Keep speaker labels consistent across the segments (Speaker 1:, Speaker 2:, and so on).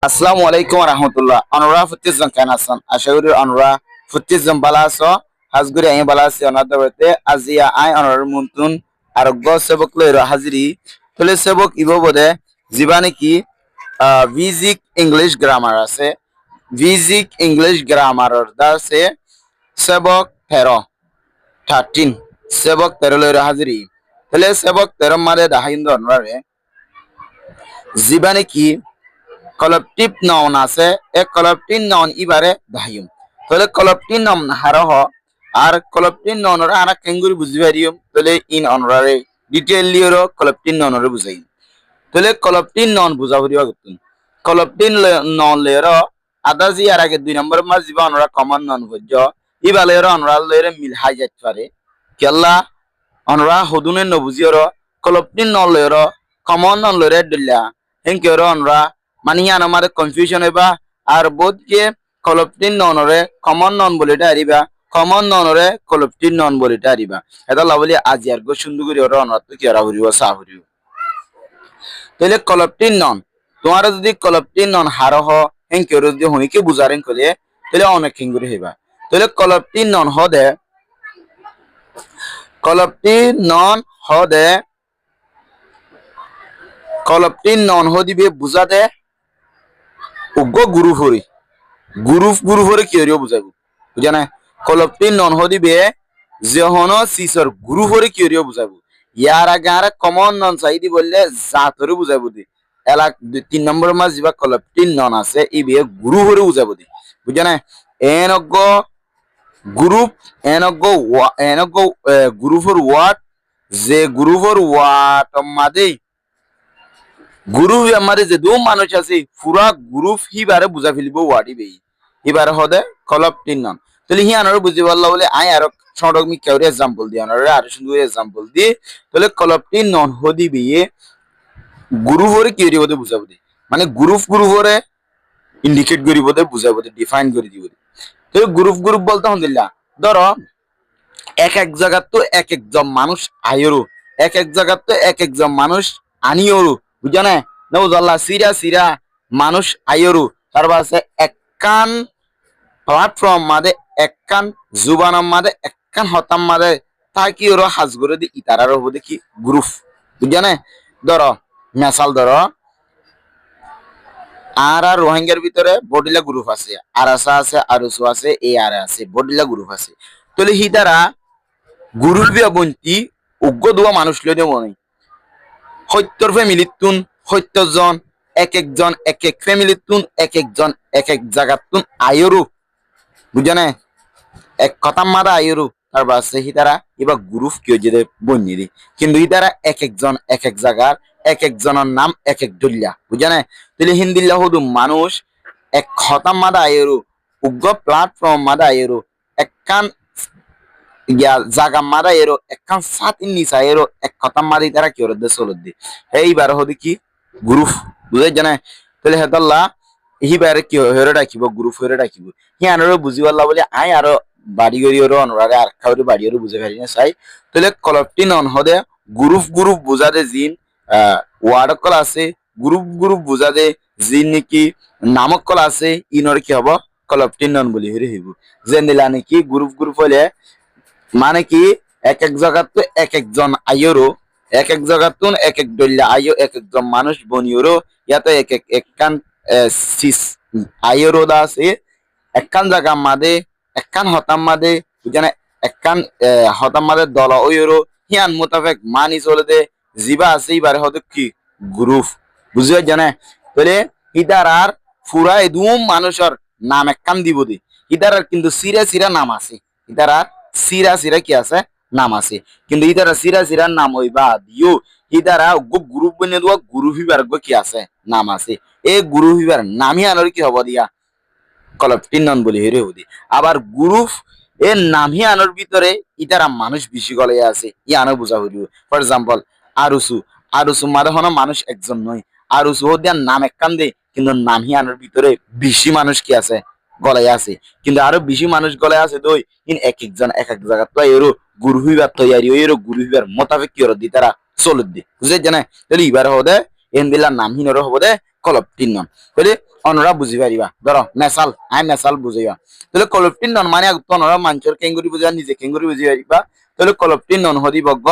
Speaker 1: আসসালামু আলাইকুম রহমতুল্লাহ অনুরা ফুটিজন কেন আছেন আশা করি অনুরা ফুটিজন বালা আছো হাজগুরি আই বালা আছি অনাদরতে আজিয়া আই অনর মুনতুন আরোগ্য সেবক লইর হাজিরি তলে সেবক ইব বদে জীবানে কি ভিজিক ইংলিশ গ্রামার আছে ভিজিক ইংলিশ গ্রামারর দাসে সেবক 13 সেবক 13 লইর হাজিরি তলে সেবক 13 মাদে দাহিন্দ অনরারে জীবানে কি collective noun আছে এ collective noun ইবারে দাহিম তাহলে collective noun হারহ আর collective noun এর আরা কেঙ্গুরি বুঝি পারিম তাহলে ইন অনরারে ডিটেইল লিওর collective noun এর বুঝাই তাহলে collective noun বুঝা হরিবা গতুন collective noun লের আদা জি আর আগে 2 নম্বর মাস জিবা অনরা কমন noun বুঝজ ইবা লের অনরা লের মিল হাই যাইত পারে কেলা অনরা হদুনে নবুজির collective noun লের কমন noun লের দিলা হেনকের অনরা মানিয়ান আমাদের কনফিউশন হইবা আর বোধকে কলপটিন ননরে কমন নন বলিটা আরিবা কমন ননরে কলপটিন নন বলিটা আরিবা এটা লাবলি আজিয়ার গো সুন্দর করে ওরা অনর্থ কি ওরা হরিব সা হরিব তাহলে কলপটিন নন তোমার যদি কলপটিন নন হারহ হেন কেউ যদি হইকে বুঝারেন কলে তাহলে অনেক হিঙ্গুরি হইবা তাহলে কলপটিন নন হদে কলপটিন নন হদে কলপটিন নন হদিবে বুঝাতে উগ্র গুরু হরে কি হরিও বুঝাবো বুঝা না কলপটিন নন হদিবে যেহন সিসর গুরু হরে কি হরিও বুঝাবো ইয়ার আগে আর কমন নন চাইদি বললে জাতরে বুঝাবো দি এলাক 3 নম্বর মাস যা কলপটিন নন আছে ই বিয়ে গুরু হরে বুঝাবো দি বুঝা না এনগ গ্রুপ এনগ গ্রুপর ওয়ার্ড যে গ্রুপর ওয়ার্ড মাদে গ্রুপ আমাদের যে দু মানুষ আছে পুরা গ্রুপ হিবারে বুঝা ফেলিব ওয়ার্ডিবে হিবারে হদে কলপটিন নন তাহলে হি আনারও বুঝি পারলা বলে আই আর সড়ক মি কেউ এক্সাম্পল দি আনারে আর সুন্দর এক্সাম্পল দি তাহলে কলপটিন নন হদি বিয়ে গ্রুপ হরে কি হরিব বুঝাবো দি মানে গ্রুপ হরে ইন্ডিকেট করিব দে বুঝাবো দি ডিফাইন করে দিব তাহলে গ্রুপ বলতে হন্দিল্লা ধরো এক এক জায়গা তো এক একজন মানুষ আইরো এক এক জায়গা তো এক একজন মানুষ আনিওরু বুঝা না নৌজাল্লা সিরা মানুষ আইরু তার পাশে একখান প্ল্যাটফর্ম মাদে একখান জুবানাম মাদে একখান হতাম মাদে তা কি ওর হাজ করে দি ইতারার হবো দেখি গ্রুপ বুঝা না ধরো মেসাল ধরো আর রোহিঙ্গার ভিতরে বডিলা গ্রুপ আছে আরাসা আছে আরুসু আছে এ আর আছে বডিলা গ্রুপ আছে তাহলে হি দ্বারা গুরুর বিয়া বন্তি উগ্র দোয়া মানুষ লই দেব নাই সত্যর ফ্যামিলির তুন 70 জন এক একজন এক এক ফ্যামিলির তুন এক একজন এক এক জায়গার তুন আয়রু বুঝা না এক কথা মাদা আয়রু তার বাসে হি তারা এবার গ্রুপ কেউ যেতে বন্যি দি কিন্তু হি তারা এক একজন এক এক জায়গার এক একজনের নাম এক এক দলিয়া বুঝা না তাহলে হিন্দিল্লা হদু মানুষ এক খতাম মাদা আয়রু উগ্র প্ল্যাটফর্ম মাদা আয়রু একখান ইয়া জাগা মারা এরো একখান সাত নিচা এরো এক খতাম মারি তারা কি ওর দেশ দি এইবার হদি কি গ্রুপ বুঝাই জানে তাহলে হেতাল্লা এইবারে কি হেরে ডাকিব গ্রুপ হেরে ডাকিব হি আনারও বুঝি পারলা বলে আই আরো বাড়ি গড়ি ওর অনুরারে আর খাওয়ারে বাড়ি ওর বুঝে পারি না চাই তাহলে কলপটিন অন হদে গ্রুপ বুঝা দে জিন ওয়ার্ড কল আছে গ্রুপ বুঝা দে জিন নাকি নামক কল আছে ইনর কি হব কলপটিন নন বলি হেরে হইব যে নিলা নাকি গ্রুপ হলে মানে কি এক এক জায়গা তো এক একজন আইরো এক এক জায়গা তো এক এক দলিয়া আইও এক একজন মানুষ বনিওরো ইয়াতে এক এক একখান সিস আইরো দা আছে একখান জায়গা মাদে একখান হতাম মাদে বুঝানে একখান হতাম মাদে দল ওইরো হিয়ান মোতাবেক মানি চলে দে জিবা আছে এবারে হয়তো কি গ্রুপ বুঝতে জানে তাহলে ইদার আর ফুরা এদুম মানুষের নাম একখান দিব দি ইদার আর কিন্তু সিরা নাম আছে ইদার আর সিরা কি আছে নাম আছে কিন্তু ইদারা সিরা নাম হইবা দিও ইদারা গ্রুপ বনে দেওয়া গুরু হিবার কি আছে নাম আছে এই গুরু হিবার নামই আনার কি হব দিয়া কলপটিন নন বলি হেরে হদি আবার গ্রুপ এর নামই আনার ভিতরে ইতারা মানুষ বেশি গলে আছে ই আনো বুঝা হইব ফর এক্সাম্পল আরুসু মাদে হন মানুষ একজন নয় আরুসু হদিয়া নাম একখান দে কিন্তু নামই আনার ভিতরে বেশি মানুষ কি আছে গলায় আছে কিন্তু আরো বেশি মানুষ গলায় আছে দই ইন এক একজন এক এক জায়গা তো এরো গুরু হইবার তৈরি এরো গুরু হইবার মোতাবেক কি দি তারা চলত দি বুঝে জানে তাহলে এবার হদে এন দিলা নামহীন হবদে কলপটিন নন তাহলে অনরা বুঝি পারিবা ধরো মেসাল আই মেসাল বুঝাইবা তাহলে কলপটিন নন মানে অনরা মানুষের কেঙ্গুরি বুঝিবা নিজে কেঙ্গুরি বুঝি পারিবা তাহলে কলপটিন নন হদি বগ্গ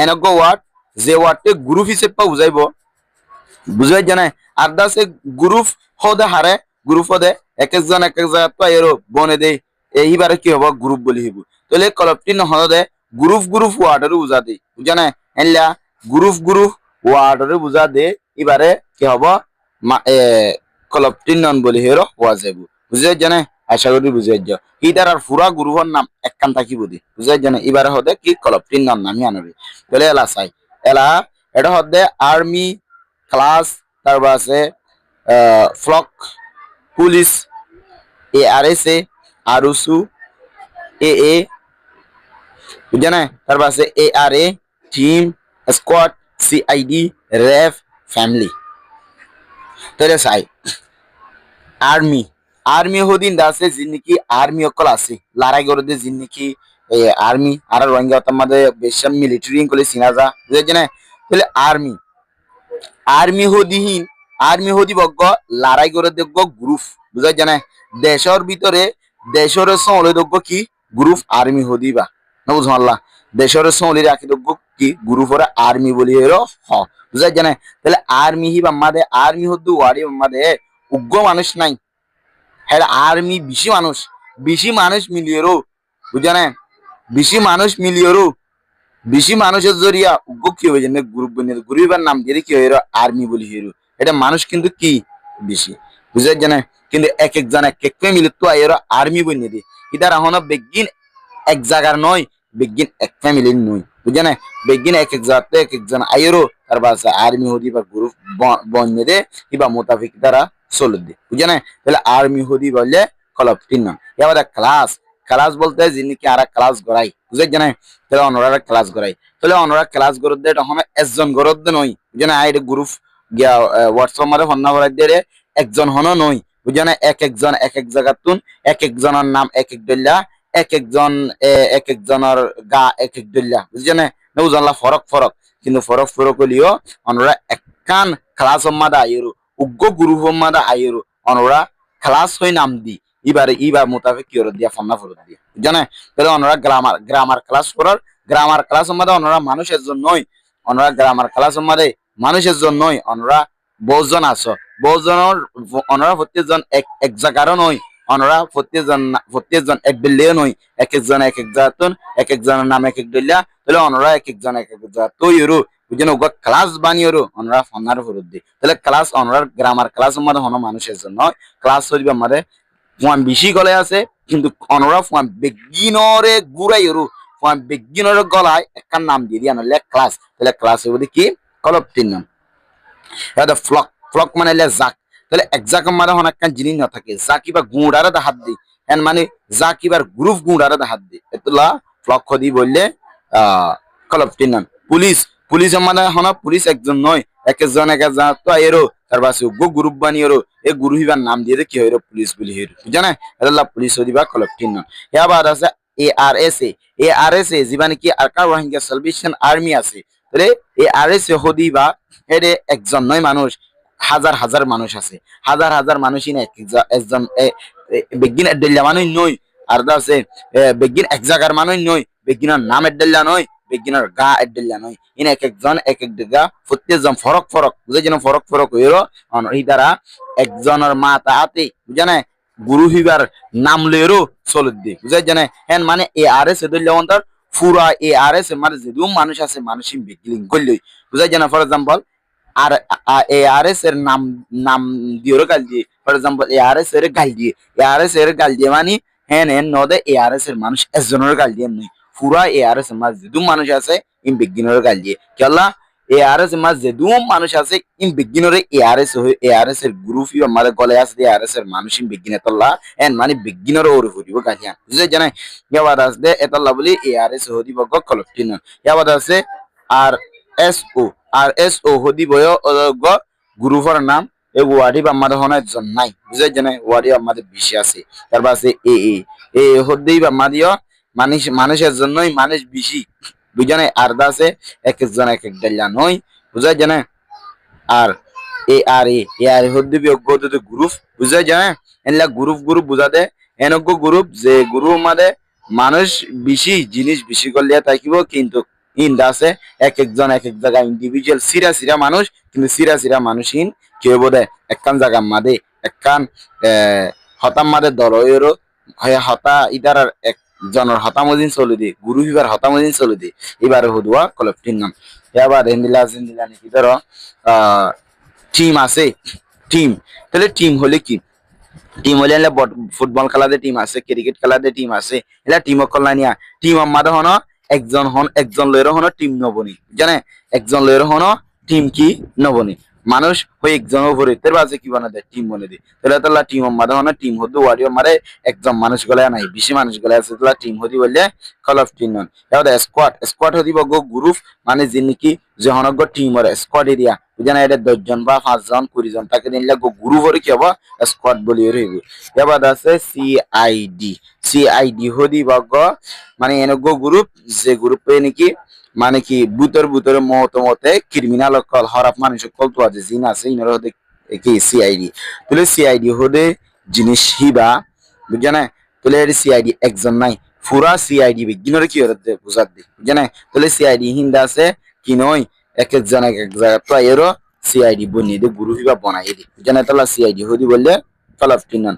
Speaker 1: এনেক ওয়ার্ড যে ওয়ার্ডে গ্রুপ হিসেবে বুঝাইব বুঝাই জানাই আর দাসে গ্রুপ হদে হারে গ্রুপ হদে এক একজন এক এক জায়গা তো এরো বনে দেই এইবারে কি হবো গ্রুপ বলি হইব তাহলে কলপটিন হদে গ্রুপ গ্রুপ ওয়ার্ডের বুঝা দেই বুঝা নাই এনলা গ্রুপ গ্রুপ ওয়ার্ডের বুঝা দে এবারে কি হবো কলপটিন নন বলি হেরো হওয়া যাব বুঝাই জানাই আশা করি বুঝাই যাও ইটার আর পুরা গ্রুপের নাম একখান থাকি বুঝি বুঝাই জানাই এবারে হদে কি কলপটিন নন নামই আনবি তাহলে এলা চাই এলা এটা হদে আর্মি ক্লাস তারপর আছে ফ্লক পুলিশ ARSA আরুসু AA বুঝা নাই তারপর আছে ARA টিম স্কোয়াড CID রেফ ফ্যামিলি তাহলে চাই আর্মি আর্মি হদিন আছে যিনি আর্মি অকল আছে লড়াই করে দিয়ে যিনি আর্মি আর রোহিঙ্গা আমাদের বেশ মিলিটারি করে চিনা যা বুঝেছি না তাহলে আর্মি আর্মি হদিহীন আর্মি হদি বগ্গ লড়াই করে দেখব গ্রুপ বুঝাই জানে দেশের ভিতরে দেশের সঙ্গে দেখব কি গ্রুপ আর্মি হদিবা না বুঝমাল্লা দেশের সঙ্গে রাখি দেখব কি গ্রুপরে আর্মি বলি এর হ বুঝাই জানে তাহলে আর্মি হিবা আমাদের আর্মি হদ্দু ওয়ারি আমাদের উগ্র মানুষ নাই হ্যাঁ আর্মি বেশি মানুষ মিলিয়েরও বুঝা না বেশি মানুষের জরিয়া উগ্র কি হয়ে যায় গ্রুপ বনিয়ে গ্রুপের নাম দিয়ে কি হয়ে আর্মি বলি হিরো এটা মানুষ কিন্তু কি বেশি বুঝা জানে কিন্তু এক একজন এক এক মিলে তো এর আর্মি বনিয়ে দিয়ে ইতার এখন বেগিন এক জায়গার নয় বেগিন এক ফ্যামিলির নয় বুঝা না বেগিন এক এক জায়গাতে এক একজন আইরো তার বাসা আর্মি হদি বা গ্রুপ বনিয়ে দে কিবা মোতাবেক তারা চলে দে বুঝা না তাহলে আর্মি হদি বললে কলপটিন নাম এবার ক্লাস ক্লাস বলতে যিনি কি আর ক্লাস গড়াই বুঝে জানে তাহলে অনরা ক্লাস গড়াই তাহলে অনরা ক্লাস গড় দে তখন একজন গড় দে নই বুঝে না আইরে গ্রুপ গিয়া হোয়াটসঅ্যাপ মারে ফোন নাম্বার দিয়ে একজন হন নই বুঝে না এক একজন এক এক জায়গা তুন এক একজনের নাম এক এক দল্লা এক একজনের গা এক এক দল্লা বুঝে না বুঝলা ফরক কিন্তু ফরক হলিও অনরা একখান ক্লাস মাদা আইরু উগ্র গ্রুপ মাদা আইরু অনরা ক্লাস হই নাম দি এবার মোতাবেক কি দিয়া ফন্না ফরত দিয়া জানে তাহলে ওনারা গ্রামার ক্লাস মধ্যে ওনারা মানুষের জন্যই ওনারা গ্রামার ক্লাস মধ্যে মানুষের জন্যই ওনারা বহুজন আছো বহুজনের ওনারা প্রত্যেকজন এক জায়গারও নয় ওনারা প্রত্যেকজন এক দিল্লিও নয় এক একজন এক এক জাতন এক একজনের নাম এক এক দিল্লা তাহলে ওনারা এক একজন এক এক জাত তৈরু বুঝেন ক্লাস বানিয়েরও ওনারা ফন্নার ফরত দি তাহলে ক্লাস ওনারা গ্রামার ক্লাস মধ্যে হনো মানুষের জন্য ক্লাস হইবে আমাদের ফুয়ান বেশি গলায় আছে কিন্তু অনরা ফুয়ান বেগিনরে গুড়াইরু ফুয়ান বেগিনরে গলায় একটা নাম দিয়ে দিয়া নলে ক্লাস তাহলে ক্লাস হইব কি কলপটিন নাম এটা ফ্লক মানে জাক তাহলে এক জাক মানে হন একটা জিনিস না থাকে যা কিবা গুড়ারে হাত দি এন মানে যা কিবার গ্রুপ গুড়ারে হাত দি এতলা ফ্লক দি বললে কলপটিন নাম পুলিশ মানে হন পুলিশ একজন নয় এক একজন এক একজন তো এরো তার পাশে গ্রুপ বানিয়েরো এই গুরু হিবার নাম দিয়ে কি হইরো পুলিশ বলি হইরো বুঝা না এটা পুলিশ হদিবা কলপটিন নন এবার আছে ARSA যিবা নাকি আরকা রোহিঙ্গা সালভেশন আর্মি আছে তাহলে ARSA হদিবা হেডে একজন নয় মানুষ হাজার মানুষ আছে হাজার মানুষই না একজন বেগিন এডেল্লা মানুষ নয় আর আছে বেগিন এক জায়গার মানুষ নয় বেগিনের নাম এডেল্লা নয় বেগিনের গা এডেল্লা নয় ইন এক একজন এক এক জায়গা প্রত্যেকজন ফরক বুঝে যেন ফরক হইরো এই দ্বারা একজনের মাথা হাতে বুঝা না গুরু হিবার নাম লইরো চলত দি বুঝাই জানে হ্যাঁ মানে ARSA এদুল্লা অন্তর পুরা ARSA মানে যেদুম মানুষ আছে মানুষই বেগিলিং করলই বুঝাই জানা ফর এক্সাম্পল আর ARSA এর নাম দিওর গাল দিয়ে ফর এক্সাম্পল ARSA এর গাল দিয়ে মানে হ্যাঁ নদে ARSA এর মানুষ একজনের গাল দিয়ে নই পুরা ARSA মানে যেদুম মানুষ আছে ইন বেগিনের গাল দিয়ে কেলা ARSA মানে যেদুম মানুষ আছে ইন বেগিনরে ARSA এর গ্রুপ ই আমাদের গলে আছে ARSA এর মানুষ ইন বেগিনে তল্লা এন মানে বেগিনরে ওর হরিব গালিয়া বুঝে জানে ইয়াবাদ আছে এতল্লা বলি ARSA হদিব কলপটিন ইয়াবাদ আছে RSO হদিব গ্রুপের নাম এই ওয়ার্ডি আমাদের হন একজন নাই বুঝে জানে ওয়ার্ডি আমাদের বেশি আছে তারপর আছে এ হদিব আমাদের মানুষের জন্যই মানুষ বেশি বুঝানে আর আছে এক একজন এক এক ডাল্লা নয় বুঝা জানে আর এ আর এ হদ্দি বিয়োগ হতে গ্রুপ বুঝা যায় এনলা গ্রুপ বুঝা দে এনজ্ঞ গ্রুপ যে গ্রুপ মানে মানুষ বেশি জিনিস বেশি করলে থাকিব কিন্তু ইন্দা আছে এক একজন এক এক জায়গা ইন্ডিভিজুয়াল সিরা মানুষ কিন্তু সিরা মানুষহীন কি হইব দে একখান জায়গা মাদে একখান হতাম মাদে দল হইরো হয় হতা ইদার এক জনের হতামদিন চলে দি গুরু হিবার হতামদিন চলে দি এবারে হুদুয়া কলেক্টিভ নাম এবার হিন্দিলা নাকি ধরো টিম আছে টিম তাহলে টিম হলে কি টিম হলে ফুটবল খেলাতে টিম আছে ক্রিকেট খেলাতে টিম আছে এলা টিম কল্যাণ নিয়া টিম আমাদের হন একজন লয়ের হন টিম নবনি জানে একজন লয়ের হন টিম কি নবনি মানুষ হয়ে একজন উপরে তের বাজে কি বানা দেয় টিম বনে দেয় তাহলে তাহলে টিম আমাদের হন টিম হতে ওয়ারিও মারে একজন মানুষ গলায় নাই বেশি মানুষ গলায় আছে তাহলে টিম হতে বললে কল অফ টিম নন এবার স্কোয়াড হতে গো গ্রুপ মানে যে নাকি যে হনক টিমর স্কোয়াড এরিয়া বুঝে না এটা 10 জন বা 5 জন 20 জন তাকে দিলে গ্রুপ হরে কি হবো স্কোয়াড বলি রইব এবার আছে সিআইডি হদি বগ মানে এনেগ গ্রুপ যে গ্রুপে নাকি মানে কি বুতরে মতে ক্রিমিনাল কল হরাপ মানুষ কল তো আছে জিন আছে ইনার হতে কি সিআইডি তাহলে সিআইডি হদে জিনিস হিবা বুঝে না তাহলে এর সিআইডি একজন নাই পুরা সিআইডি বিজ্ঞানের কি হতে বুঝাত দি বুঝে না তাহলে সিআইডি হিন্দা আছে কি নয় এক একজন এক এক জায়গা তো এরও সিআইডি বনিয়ে দে গুরু হিবা বনাই দি বুঝে না তাহলে সিআইডি হদি বললে কলপটিনন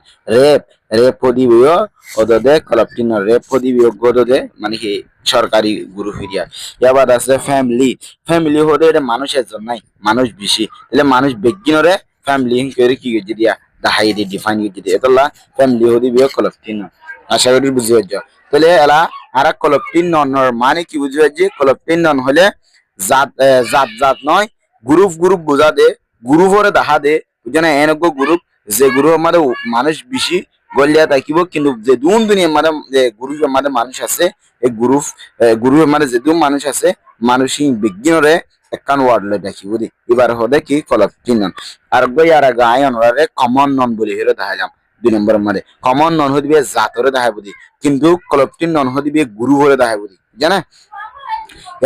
Speaker 1: রেপ হদিবিও ওদে কলপটিনন রেপ হদিবিও গোদে মানে কি সরকারি গুরু ফিরিয়া এবার আছে ফ্যামিলি হদে এটা মানুষের জন্য নাই মানুষ বেশি তাহলে মানুষ বিজ্ঞানরে ফ্যামিলি করে কি গেছে দিয়া দাহাই দি ডিফাইন গেছে দিয়া এতলা ফ্যামিলি হদিবিও কলপটিনন আশা করি বুঝে যাচ্ছ তাহলে এলা আর কলপটিননর মানে কি বুঝে যাচ্ছে কলপটিনন হলে জাত নয় গ্রুপ বোঝা দে গ্রুপরে দেখা দে বুঝে এনেক গ্রুপ যে গ্রুপ আমাদের মানুষ বেশি গলিয়া থাকিব কিন্তু যে দুনিয়া মানে যে গ্রুপ আমাদের মানুষ আছে এই গ্রুপ মানে যে মানুষ আছে মানুষই বিজ্ঞানরে একখান ওয়ার্ড লয় দেখিব দি এবার হদে কি কলপটিন নন আর গই আর গায়ন ওরে কমন নন বলি হেরে দেখাইলাম 2 নম্বর মানে কমন নন হদিবে জাতরে দেখাইব দি কিন্তু কলপটিন নন হদিবে গ্রুপ হরে দেখাইব দি জানা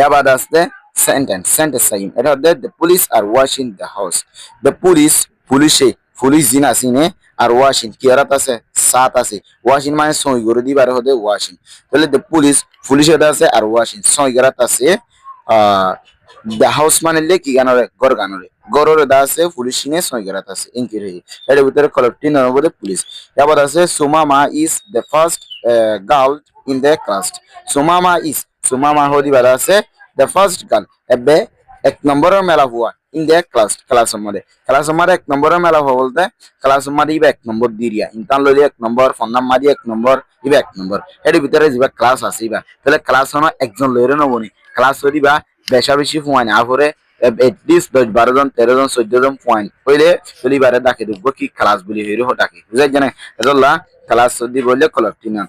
Speaker 1: এবার আসতে সেন্টেন্স সাইন এটা হচ্ছে the police are washing the house the police জিন আসিনে আর ওয়াশিং কি আর আছে সাত আছে ওয়াশিং মানে সই করে দিবার হতে ওয়াশিং তাহলে the পুলিশ এটা আছে আর ওয়াশিং সই গরাত আছে the house মানে লে কি গানরে গররে দা আছে পুলিশ নে সই গরাত আছে ইনকি রই এর ভিতরে কলেক্টিভ নাম বলে পুলিশ এবার আছে Thumama is the first girl in the class Thumama হদি বার আছে the first girl এবে 1 নম্বরের মেলা হুয়া ইন দ্য ক্লাস আমারে 1 নম্বরের মেলা হওয়া বলতে ক্লাস আমারে ইবে 1 নম্বর দিরিয়া ইনতান লইলে 1 নম্বর ফোন নাম মারি 1 নম্বর ইবে 1 নম্বর এর ভিতরে যিবা ক্লাস আছে ইবা তাহলে ক্লাস হনো একজন লইরে নবনি ক্লাস হইবা বেশি পয়েন্ট আফরে এটলিস্ট 10 12 জন 13 জন 14 জন পয়েন্ট হইলে চলিবারে ডাকে দেখবো কি ক্লাস বলি হইরে ডাকে বুঝাই জানে এজল্লা ক্লাস যদি বললে কলেক্টিভ নাম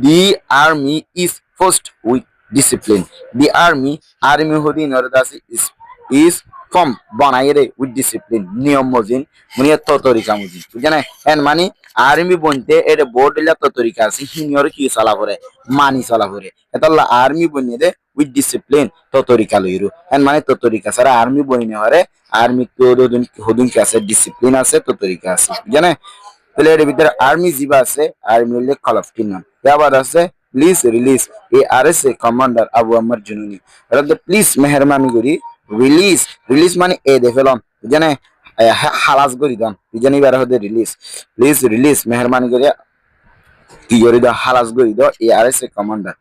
Speaker 1: the army is first with discipline the army হদি নরদ আছে is from বনাইরে উইথ ডিসিপ্লিন নিয়ম মজিন মুনিয়া তরিকা মজিন বুঝেন এন মানে আর্মি বনতে এর বোর্ড ইলা তরিকা আছে হিনিয়র কি চলা করে মানি চলা করে এতলা আর্মি বনিয়ে দে উইথ ডিসিপ্লিন তরিকা লইরু এন মানে তরিকা সারা আর্মি বনিনে হরে আর্মি তো হদুন কি আছে ডিসিপ্লিন আছে তরিকা আছে বুঝেন তাহলে এর ভিতরে আর্মি জিবা আছে আর্মি হলে কলফটিন নাম এবার আছে please release ARSA commander Abu আম্মার জুনুনি এটা প্লিজ মেহরবানি করি রিলিজ মানে এ দে ফেলন জানে হালাস করি দন জানি বার হতে প্লিজ রিলিজ মেহরবানি করে কি করি দাও হালাস করি দাও ARSA কমান্ডার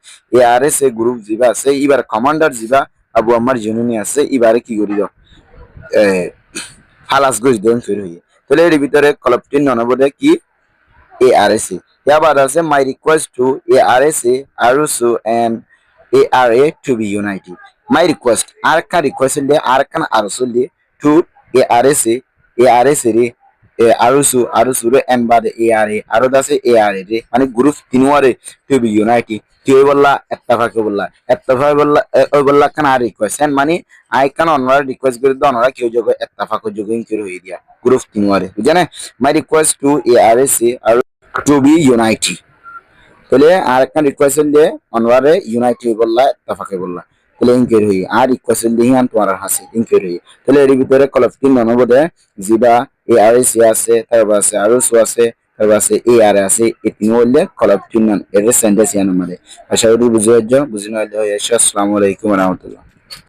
Speaker 1: ARSA গ্রুপ জিবা আছে এবার কমান্ডার জিবা আবু আম্মার জুনুনি আছে এবারে কি করি দাও হালাস করি দন ফের হইয়ে তাহলে এর ভিতরে কলপটিন ননবদে কি ARSA এবার আছে my request to ARSA ARUSU and ARA to be united my request arkan request le arkan ARUSU le to ARSA রে ARUSU রে and by the ARA আরো আছে ARA রে মানে গ্রুপ তিনওয়ারে to be united কি বললা ইত্তেফাক বললা ওই বললা কান আর রিকোয়েস্ট মানে আই কান অনরা রিকোয়েস্ট করে দাও অনরা কেউ যোগ ইত্তেফাক যোগিং করে হই দিয়া গ্রুপ তিনওয়ারে বুঝেন my request to ARSA to be united তাহলে আর একটা রিকোয়েস্ট দিয়ে অনওয়ারে ইউনাইটেড বললা ইত্তেফাকে বললা তাহলে ইনকের হই আর ইকুয়াশন দিহি আন তোমার হাসি ইনকের হই তাহলে এর ভিতরে কলফ তিন ননবদে জিবা এ আর এস আছে তারপর আছে আর এস আছে তারপর আছে এ আর আছে এই তিন বললে কলফ তিন নন এর সেন্টেন্স ইয়ান আমাদের আশা করি বুঝে যাচ্ছ বুঝে না হলে আসসালামু আলাইকুম ওয়া রাহমাতুল্লাহ।